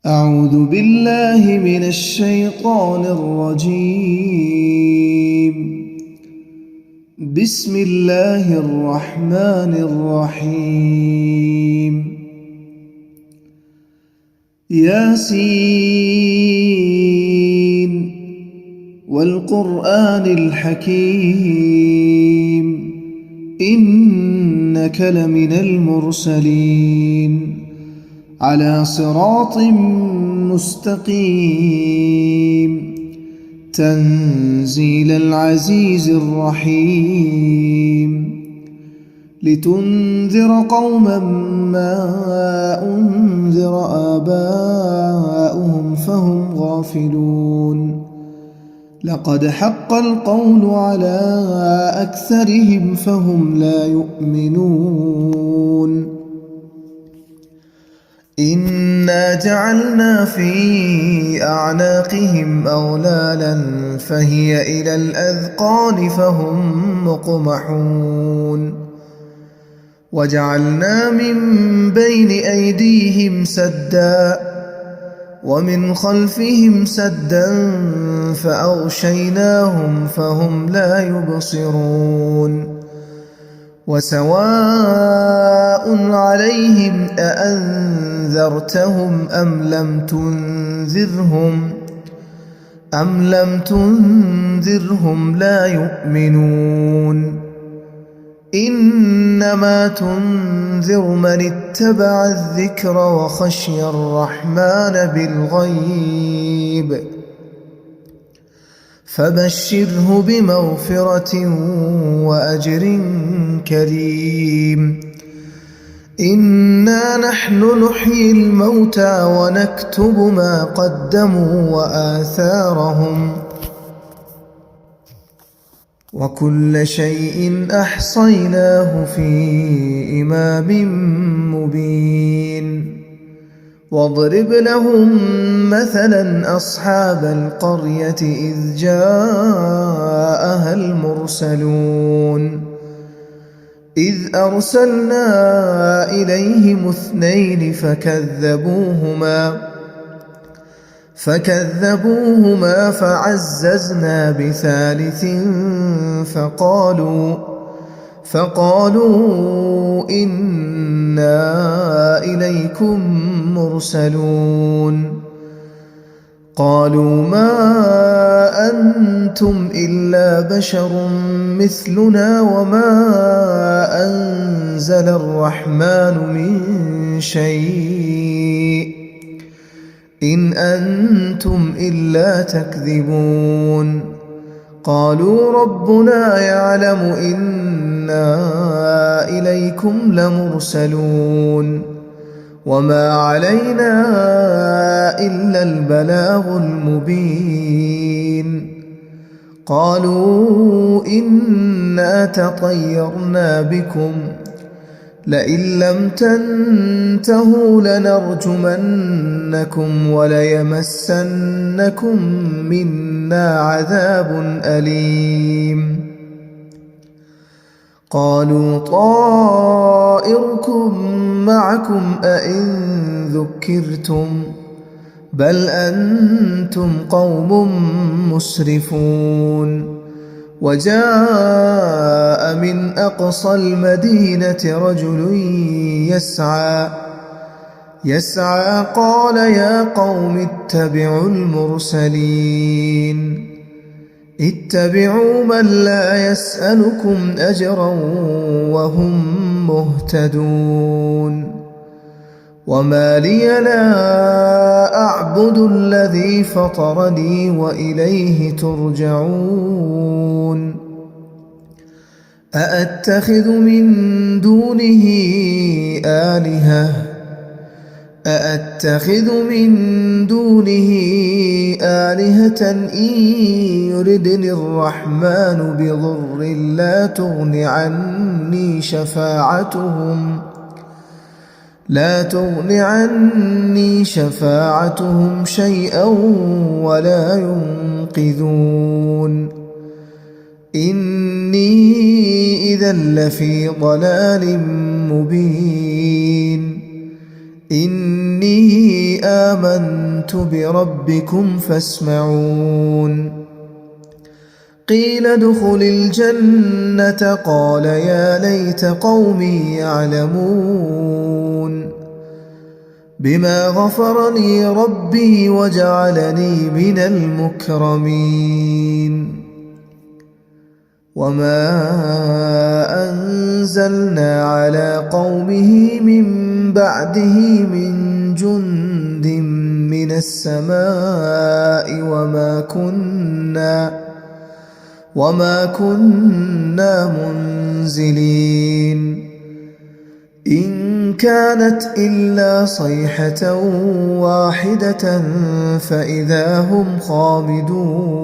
أعوذ بالله من الشيطان الرجيم. بسم الله الرحمن الرحيم. ياسين والقرآن الحكيم إنك لمن المرسلين على صراط مستقيم تنزيل العزيز الرحيم لتنذر قوما ما أنذر آباؤهم فهم غافلون لقد حق القول على أكثرهم فهم لا يؤمنون إنا جعلنا في أعناقهم أغلالا فهي إلى الأذقان فهم مقمحون وجعلنا من بين أيديهم سدا ومن خلفهم سدا فأغشيناهم فهم لا يبصرون وسواء عليهم أأنذرتهم أم لم تنذرهم لا يؤمنون إنما تنذر من اتبع الذكر وخشي الرحمن بالغيب فبشره بمغفرة وأجر كريم إنا نحن نحيي الموتى ونكتب ما قدموا وآثارهم وكل شيء أحصيناه في إمام مبين واضرب لهم مثلا أصحاب القرية إذ جاءها المرسلون إذ أرسلنا إليهم اثنين فكذبوهما فعززنا بثالث فقالوا إنا إليكم مرسلون قالوا ما أنتم إلا بشر مثلنا وما أنزل الرحمن من شيء إن أنتم إلا تكذبون قالوا ربنا يعلم إنا إليكم لمرسلون وما علينا إلا البلاغ المبين قالوا إنا تطيرنا بكم لئن لم تنتهوا لنرجمنكم وليمسنكم منا عذاب أليم قالوا طائركم معكم أئن ذكرتم بل أنتم قوم مسرفون وجاء من أقصى المدينة رجل يسعى قال يا قوم اتبعوا المرسلين اتبعوا من لا يسألكم أجرا وهم مهتدون وما لي لا أعبد الذي فطرني وإليه ترجعون أأتخذ من دونه آلهة إن يردني الرحمن بضر لا تغن عني شفاعتهم شيئا ولا ينقذون إني إذا لفي ضلال مبين إني آمنت بربكم فاسمعون قيل ادخل الجنة قال يا ليت قومي يعلمون بما غفر لي ربي وجعلني من المكرمين وما أنزلنا على قومه من بعده من جند من السماء وما كنا منزلين إن كانت إلا صيحة واحدة فإذا هم خامدون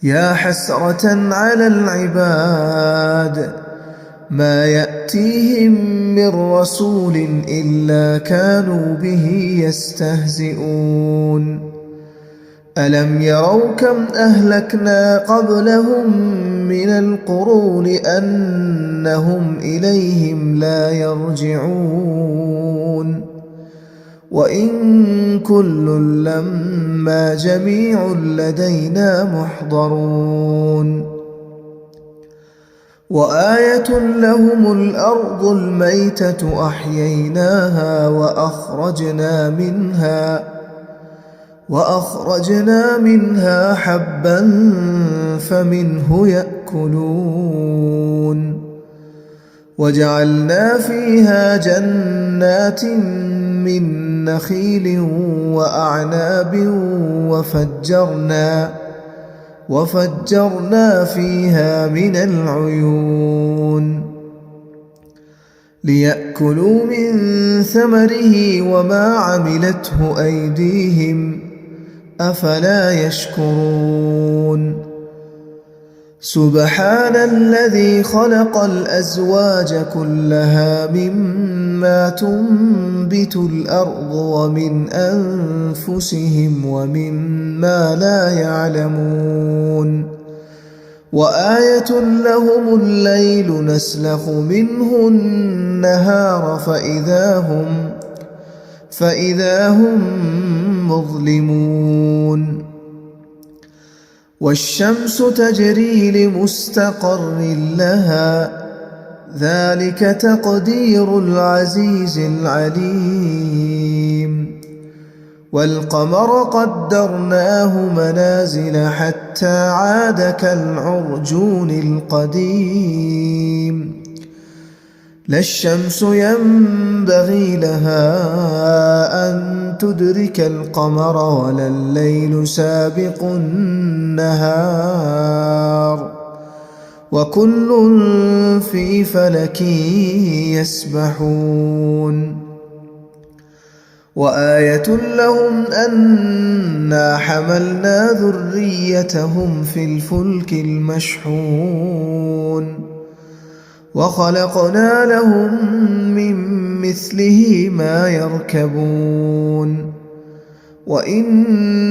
يا حسرة على العباد ما يأتيهم من رسول إلا كانوا به يستهزئون ألم يروا كم أهلكنا قبلهم من القرون أنهم إليهم لا يرجعون وإن كل لما جميع لدينا محضرون وآية لهم الأرض الميتة أحييناها وأخرجنا منها حبا فمنه يأكلون وجعلنا فيها جنات من نخيل وأعناب وفجرنا فيها من العيون ليأكلوا من ثمره وما عملته أيديهم أفلا يشكرون سبحان الذي خلق الأزواج كلها مما تنبت الأرض ومن أنفسهم ومما لا يعلمون وآية لهم الليل نسلخ منه النهار فإذا هم مظلمون والشمس تجري لمستقر لها ذلك تقدير العزيز العليم والقمر قدرناه منازل حتى عاد كالعرجون القديم لا الشمس ينبغي لها أن تدرك القمر ولا الليل سابق النهار وكل في فلك يسبحون وآية لهم أنا حملنا ذريتهم في الفلك المشحون وخلقنا لهم من مثله ما يركبون وإن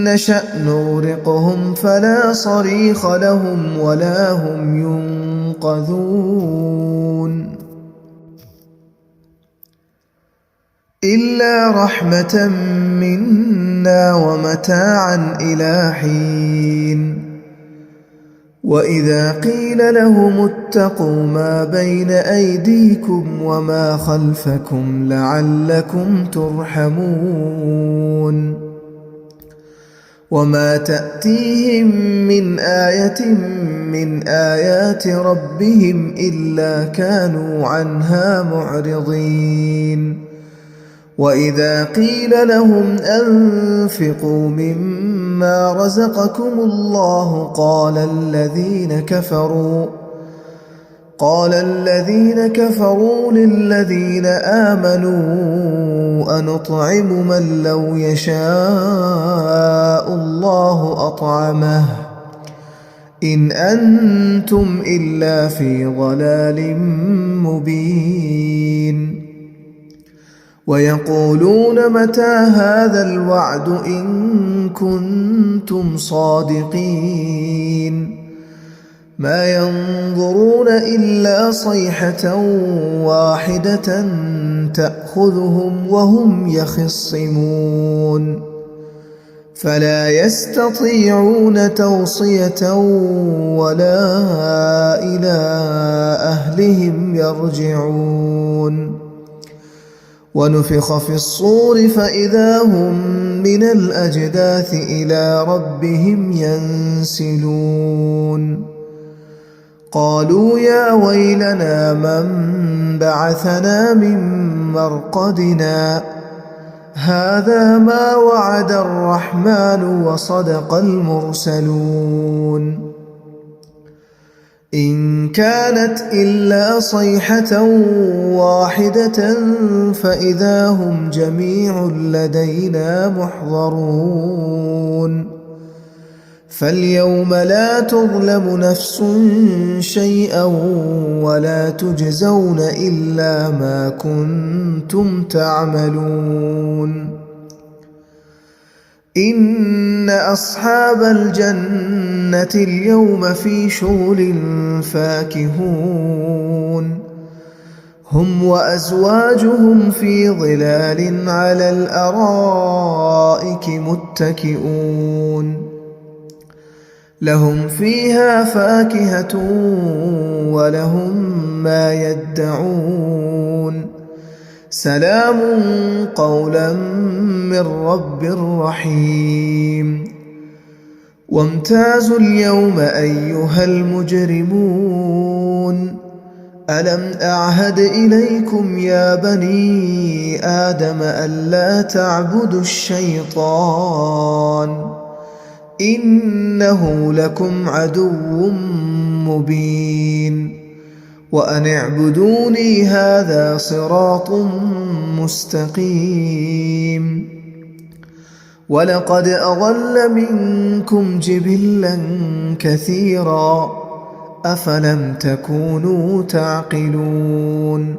نشأ نغرقهم فلا صريخ لهم ولا هم ينقذون إلا رحمة منا ومتاعا إلى حين وإذا قيل لهم اتقوا ما بين أيديكم وما خلفكم لعلكم ترحمون وما تأتيهم من آية من آيات ربهم إلا كانوا عنها معرضين وإذا قيل لهم أنفقوا مما رزقكم الله قال الذين كفروا للذين آمنوا أنطعم من لو يشاء الله أطعمه إن أنتم إلا في ضلال مبين ويقولون متى هذا الوعد إن كنتم صادقين ما ينظرون إلا صيحة واحدة تأخذهم وهم يخصمون فلا يستطيعون توصية ولا إلى أهلهم يرجعون ونفخ في الصور فإذا هم من الأجداث إلى ربهم ينسلون قالوا يا ويلنا من بعثنا من مرقدنا هذا ما وعد الرحمن وصدق المرسلون إن كانت إلا صيحة واحدة فإذا هم جميع لدينا محضرون فاليوم لا تظلم نفس شيئا ولا تجزون إلا ما كنتم تعملون إن أصحاب الجنة اليوم في شغل فاكهون هم وأزواجهم في ظلال على الأرائك متكئون لهم فيها فاكهة ولهم ما يدعون سلام قولا من رب رحيم وامتازوا اليوم أيها المجرمون ألم أعهد إليكم يا بني آدم ألا تعبدوا الشيطان إنه لكم عدو مبين وأن اعبدوني هذا صراط مستقيم ولقد أضل منكم جبلا كثيرا أفلم تكونوا تعقلون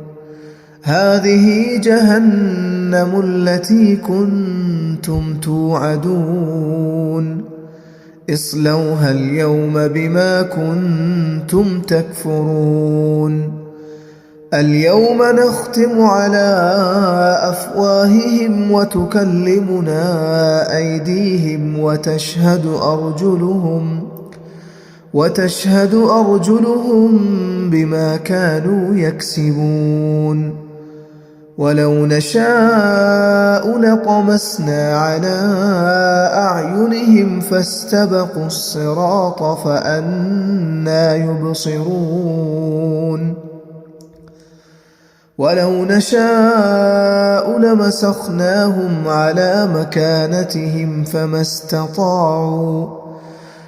هذه جهنم التي كنتم توعدون اصلوها اليوم بما كنتم تكفرون اليوم نختم على أفواههم وتكلمنا أيديهم وتشهد أرجلهم بما كانوا يكسبون ولو نشاء لطمسنا على أعينهم فاستبقوا الصراط فأنى يبصرون ولو نشاء لمسخناهم على مكانتهم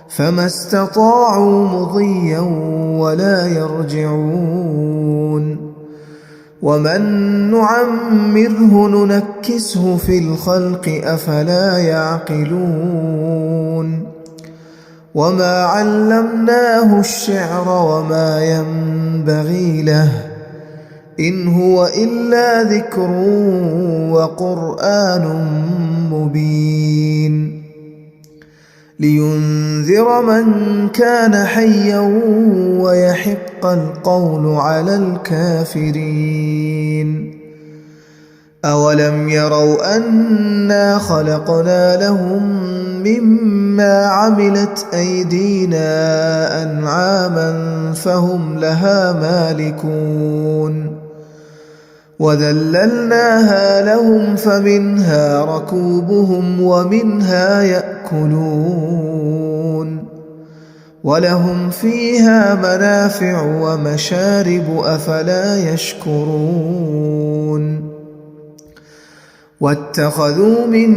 فما استطاعوا مضيا ولا يرجعون ومن نعمره ننكسه في الخلق أفلا يعقلون وما علمناه الشعر وما ينبغي له إن هو إلا ذكر وقرآن مبين لينذر من كان حيا ويحق القول على الكافرين أولم يروا أنا خلقنا لهم مما عملت أيدينا أنعاما فهم لها مالكون وذللناها لهم فمنها ركوبهم ومنها يأكلون ولهم فيها منافع ومشارب أفلا يشكرون واتخذوا من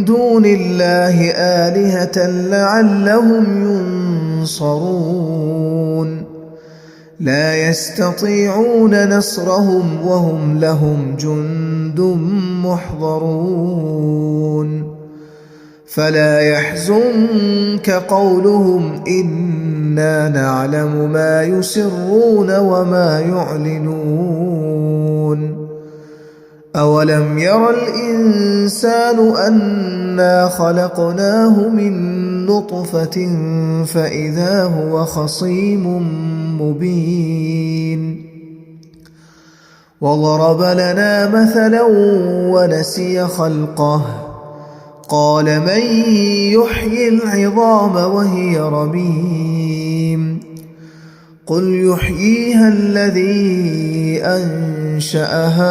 دون الله آلهة لعلهم ينصرون لا يستطيعون نصرهم وهم لهم جند محضرون فلا يحزنك قولهم إنا نعلم ما يسرون وما يعلنون أولم ير الإنسان أنا خلقناه من نطفة فإذا هو خصيم مبين وضرب لنا مثلا ونسي خلقه قال من يحيي العظام وهي رميم قل يحييها الذي أنشأها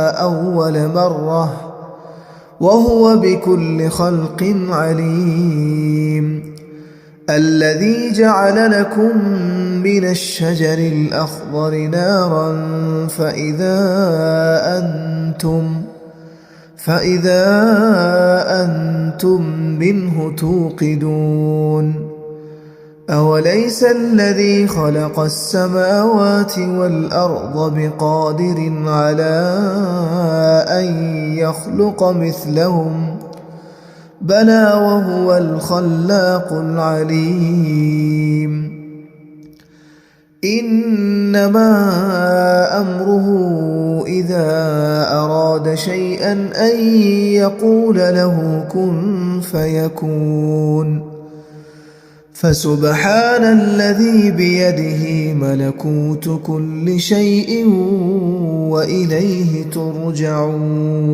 أول مرة وهو بكل خلق عليم الذي جعل لكم من الشجر الأخضر نارا فإذا أنتم منه توقدون أوليس الذي خلق السماوات والأرض بقادر على أن يخلق مثلهم بلى وهو الخلاق العليم إنما أمره إذا أراد شيئا أن يقول له كن فيكون فسبحان الذي بيده ملكوت كل شيء وإليه ترجعون